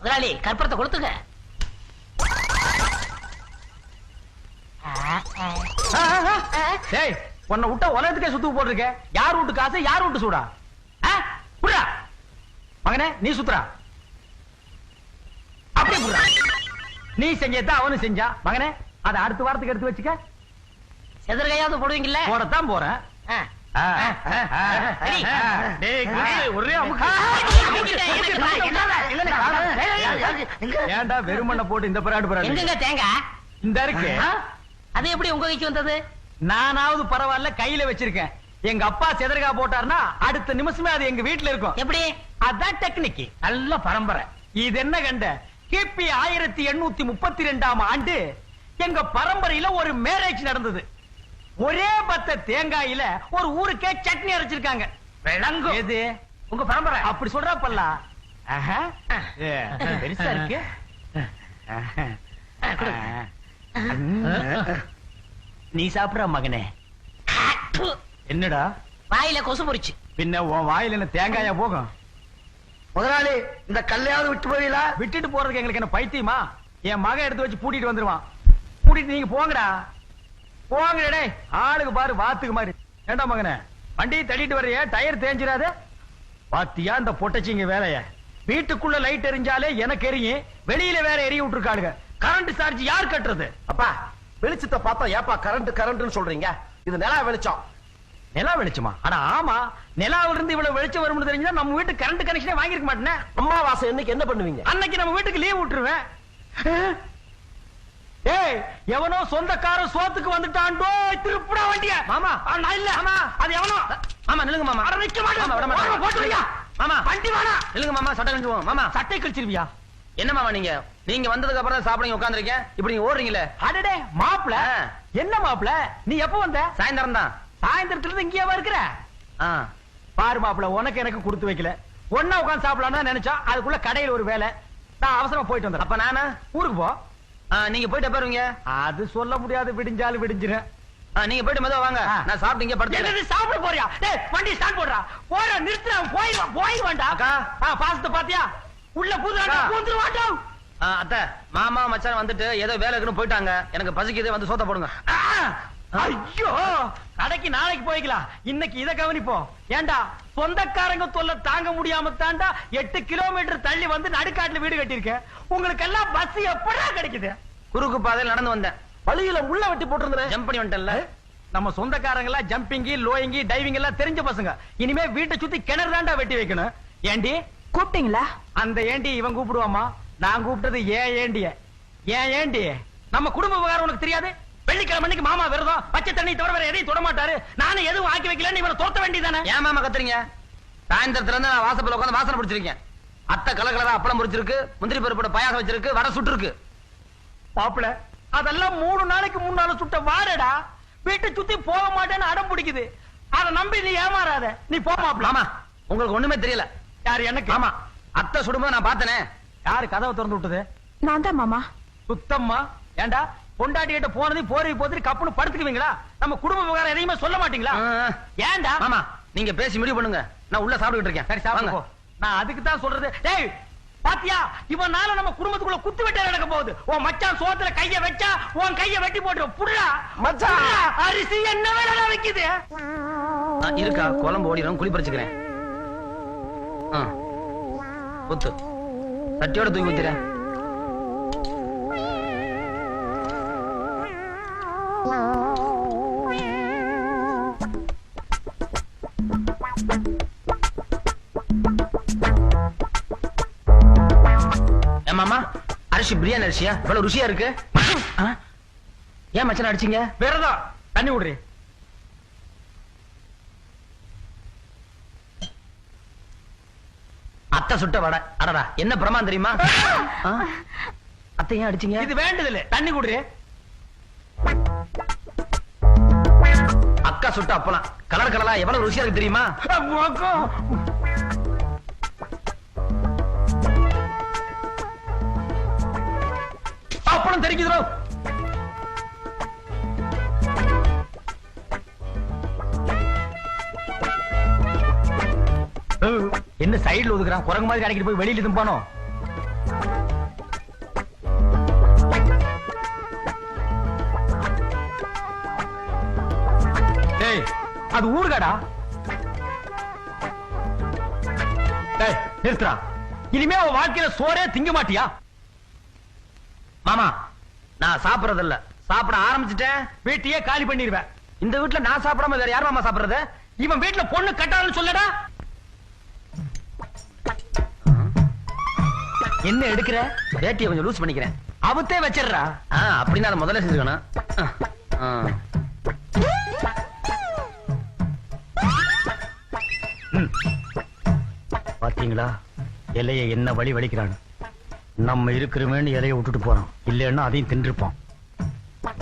முதலாளி கற்பூரத்தை கொடுத்துங்க. டேய், உன்னை விட்டா உலகத்துக்கே சுத்து போட்டிருக்க. யார் வீட்டு காசு, யார் வீட்டு சூடா? புடா மகனே, நீ சுத்துறா. அப்படியே புடா. நீ செஞ்சதான் அவனு செஞ்சா. மகனே, அதை அடுத்த வாரத்துக்கு எடுத்து வச்சுக்க. செதற்கையாவது போடுவீங்கல்ல? போடத்தான் போறேன். ஏன்டா வெறுமண்ண போட்டு இந்த பராடு எங்க தேங்காய் இந்த இருக்கு? அது எப்படி உங்க கைக்கு வந்தது? நானாவது பரவாயில்ல, கையில வச்சிருக்கேன். எங்க அப்பா செதற்கா போட்டார்னா அடுத்த நிமிஷமே அது எங்க வீட்டுல இருக்கும். எப்படி? அதான் டெக்னிக். நல்ல பரம்பரை. இது என்ன கண்ட? கிபி 1832ஆம் ஆண்டு எங்க பரம்பரையில ஒரு மேரேஜ் நடந்தது. ஒரே பத்த தேங்காயில ஒரு ஊருக்கே சட்னி அரைச்சிருக்காங்க. விளங்கும். எது உங்க பரம்பரை? அப்படி சொல்றப்பல்ல. பெருசா இருக்கு. நீ சாப்பிடுற மகனே. என்னடா வாயில கொசு பொறிச்சு? பின்ன உன் வாயில என்ன தேங்காயா போகும்? முதலாளி, இந்த கல்லையாவது விட்டு போவீங்களா? விட்டுட்டு போறதுக்கு எங்களுக்கு என்ன பைத்தியமா? என் மகன் எடுத்து வச்சு பூட்டிட்டு வந்துருவான். பூட்டிட்டு நீங்க போங்கடா. போங்கடே. ஆளுக்கு பாரு வாத்துக்கு மாதிரி. ஏண்டா மகனே, வண்டியை தள்ளிட்டு வரைய டயர் தேஞ்சிராத. பாத்தியா இந்த பொட்டச்சிங்க வேலைய? வீட்டுக்குள்ள லைட் எரிஞ்சாலே எனக்கு எரியும், வெளியில வேற எரிய விட்டுருக்காளுங்க. கரண்ட் சார்ஜ் யார் கட்டுறது? அப்பா, வெளிச்சத்தை பார்த்தா ஏப்பா கரண்ட் கரண்ட்னு சொல்றீங்க? இது நிலா வெளிச்சம். நிலா வெளிச்சமா? அட ஆமா, நிலாவில இருந்து இவ்வளவு வெளிச்சம் வரும்னு தெரிஞ்சா நம்ம வீட்டு கரண்ட் கனெக்ஷனே வாங்கிருக்க மாட்டேனே. அம்மாவாசை என்னைக்கு என்ன பண்ணுவீங்க? அன்னைக்கு நம்ம வீட்டுக்கு லீவ் விட்டுருவேன். ஏய், எவனோ சொந்தக்காரன் சோத்துக்கு வந்துட்டான்டோ, திருப்புடா வண்டிய. மாமா, நான் இல்ல. மாமா, அது எவனோ. மாமா நில்லுங்க மாமா. அட நிக்க மாட்டேன். விட மாட்டேன். போட்டுறியா? மாமா வண்டி வாடா. நில்லுங்க மாமா, சட்டை கழிச்சுவோம். மாமா சட்டை கழிச்சிருவியா? என்ன மாமா நீங்க வந்ததுக்கு அப்புறம் தான் சாப்பிடுங்க உட்கார்ந்திருக்கேன். இப்படி நீங்க ஓடுறீங்களே. அடடே மாப்ள, என்ன மாப்ள நீ எப்ப வந்த? சாயந்தரம் தான். சாயந்தரத்துல இருந்து இங்கேவா இருக்கிற? பாரு மாப்ள, உனக்கு எனக்கு கொடுத்து வைக்கல. ஒன்னா உட்கார்ந்து சாப்பிடலாம்னு நினைச்சா அதுக்குள்ள கடையில் ஒரு வேலை. நான் அவசரமா போயிட்டு வந்தேன். அப்ப நானா ஊருக்கு போ. நீங்க போயிட்டு பாருங்க. அது சொல்ல முடியாது, விடிஞ்சாலும் விடிஞ்சிரும். நீங்க போயிட்டு மெதுவா வாங்க. நான் சாப்பிட்டு இங்க படுத்து. சாப்பிட போறியா? டேய், வண்டி ஸ்டார்ட் போடுறா. போற நிறுத்துறா. போய் வேண்டா. அக்கா, பாசத்தை பாத்தியா? உள்ள பூந்துறாடா. பூந்துருவாடா. அத்தை, மாமா மச்சான் வந்துட்டு ஏதோ வேலை இருக்குன்னு போயிட்டாங்க. எனக்கு பசிக்குது, வந்து சோத்த போடுங்க. ஐயோ, கடைக்கு நாளைக்கு போய்க்கலாம். இன்னைக்கு இத கவனிப்போம். ஏண்டா, சொந்தக்காரங்க தொல்லை தாங்க முடியாம தாண்டா 8 கிலோமீட்டர் தள்ளி வந்து நடுக்காட்டுல வீடு கட்டியிருக்கேன். உங்களுக்கு எல்லாம் பஸ் எப்படா கிடைக்குது? குறுக்கு பாதையில் நடந்து வந்தேன். வழியில முள்ள வெட்டி போட்டிருந்தேன். ஜம்ப் பண்ணி வந்துட்டேன்ல. நம்ம சொந்தக்காரங்க எல்லாம் ஜம்பிங், லோயிங், டைவிங் எல்லாம் தெரிஞ்ச பசங்க. இனிமே வீட்டை சுத்தி கிணறு தாண்டா வெட்டி வைக்கணும். ஏண்டி கூப்பிட்டீங்களா? அந்த ஏண்டி இவன் கூப்பிடுவாமா? நான் கூப்பிட்டது ஏண்டிய. ஏண்டி நம்ம குடும்ப விவகாரம் உனக்கு தெரியாது? வெள்ளிக்கிழமை அன்னைக்கு மாமா விரதம், பச்சை தண்ணி தவிர வேற எதையும் தொட மாட்டாரு. நானும் எதுவும் ஆக்கி வைக்கலன்னு இவனை தோத்த வேண்டியதானே? ஏன் மாமா கத்துறீங்க? சாயந்தரத்துல இருந்து நான் வாசப்பல உட்காந்து வாசனை பிடிச்சிருக்கேன். அத்தை கலகலரா அப்பளம் பொரிச்சிருக்கு, முந்திரி பருப்போட பாயாசம் வச்சிருக்கு, வடை சுட்டுருக்கு. பாப்புல அதெல்லாம் 3 நாளைக்கு முன்னால சுட்ட வாடடா. வீட்டை சுத்தி போக மாட்டேன்னு அடம் பிடிக்குது. அத நம்பி நீ ஏமாறாத. நீ போ மாப்ள. மாமா, உங்களுக்கு ஒண்ணுமே தெரியல. யாரு? எனக்கு. ஆமா, அத்தை சுடும்போது நான் பார்த்தனே. யாரு கதவை திறந்து விட்டது? நான் தான் மாமா. சுத்தம்மா. ஏண்டா, பொண்டாட்டி கிட்ட போனது போறி போத்துட்டு கப்புன்னு படுத்துக்குவீங்களா? நம்ம குடும்ப விவகாரம் எதையுமே சொல்ல மாட்டீங்களா? ஏண்டா? மாமா, நீங்க பேசி முடிவு பண்ணுங்க. நான் உள்ள சாப்பிட்டுட்டு இருக்கேன். சரி, சாப்பிடுங்க. நான் அதுக்கு தான் சொல்றது. டேய், பாத்தியா, இவனால நம்ம குடும்பத்துக்குள்ள குத்து வெட்ட நடக்க போகுது. உன் மச்சான் சோத்துல கைய வச்சா உன் கைய வெட்டி போட்டு புடுடா. மச்சான், அரிசி என்ன வேலை வைக்குது? இருக்கா, குழம்பு ஓடிடும், குழி பறிச்சுக்கிறேன். ஊத்து, தட்டியோட தூக்கி ஊத்துறேன். மாமா, அரிசி பிரியாணி அரிசியா? இவ்வளவு ருசியா இருக்கு. ஏன் மச்சான் அடிச்சீங்க? விரதம். தண்ணி விடுறி. அத்தை சுட்ட வடை. அடடா, என்ன பிரமாதம் தெரியுமா? அத்தை ஏன் அடிச்சீங்க? இது வேண்டதில்லை. தண்ணி குடுறி. அக்கா சுட்ட அப்பலாம் கலர் கலரா எவ்வளவு ருசியா இருக்கு தெரியுமா? அப்பளம் தெரிக்குதோ? என்ன சைடுல ஒதுக்குறான்? குரங்கு மாதிரி கடைக்கிட்டு போய் வெளியில தும்பானோ? அது ஊறுகாடா. டேய் நிறுத்துறா. இனிமே அவன் வாழ்க்கையில சோறே திங்க மாட்டியா? மாமா நான் சாப்பிடறது இல்ல, சாப்பிட ஆரம்பிச்சிட்டேன் வீட்டையே காலி பண்ணிடுவேன். இந்த வீட்டுல நான் சாப்பிடாம வேற யார் மாமா சாப்பிடுறது? இவன் வீட்டுல பொண்ணு கட்டாதுன்னு சொல்லடா. என்ன எடுக்கிற? வேட்டியை கொஞ்சம் லூஸ் பண்ணிக்கிறேன். அவத்தே வச்சிடுறா. அப்படின்னா அதை முதல்ல செஞ்சுக்கணும். பாத்தீங்களா இலைய என்ன வழி வலிக்கிறான்னு. நம்ம இருக்கிறோமேன்னு இலைய விட்டுட்டு போறோம், இல்லைன்னா அதையும் தின்றுப்பான்.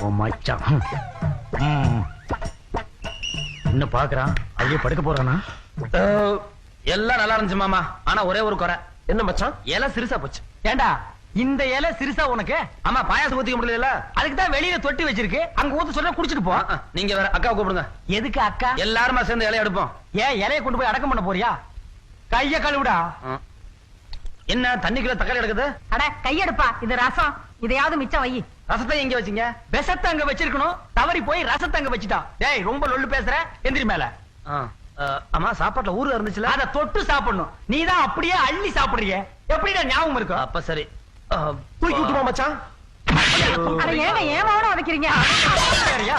ஓ மச்சான். என்ன பாக்குறான்? அதையே படுக்க போறானா? எல்லாம் நல்லா இருந்துச்சு மாமா, ஆனா ஒரே ஒரு குறை. என்ன மச்சான்? இலை சிறுசா போச்சு. ஏண்டா இந்த இலை சிறுசா உனக்கு? ஆமா பாயாசம் ஊத்திக்க முடியல. அதுக்கு தான் வெளியில தொட்டி வச்சிருக்கு, அங்க ஊத்த சொன்னா குடிச்சிட்டு போ. நீங்க வேற அக்கா கூப்பிடுங்க. எதுக்கு அக்கா? எல்லாருமா சேர்ந்து இலைய எடுப்போம். ஏன் இலைய கொண்டு போய் அடக்கம் பண்ண போறியா? கைய கழுவுடா. என்ன தண்ணிக்குள்ள தக்காளி எடுக்குது? அட கையெடுப்பா, இது ரசம். இதையாவது மிச்சம் வை. ரசத்தை எங்க வச்சீங்க? விஷத்தை அங்க வச்சிருக்கணும், தவறி போய் ரசத்தை அங்க வச்சுட்டான். டேய் ரொம்ப லொல்லு பேசுற, எந்திரி மேல. ஆமா சாப்பாட்டுல ஊரு இருந்துச்சுல, அத தொட்டு சாப்பிடணும். நீதான் அப்படியே அள்ளி சாப்பிடுறிய, எப்படிடா ஞாபகம் இருக்கும்? அப்ப சரி. தூக்கி விட்டுமா மச்சான்? அட ஏங்க ஏமாவன அதைக்கிறீங்க? சரியா?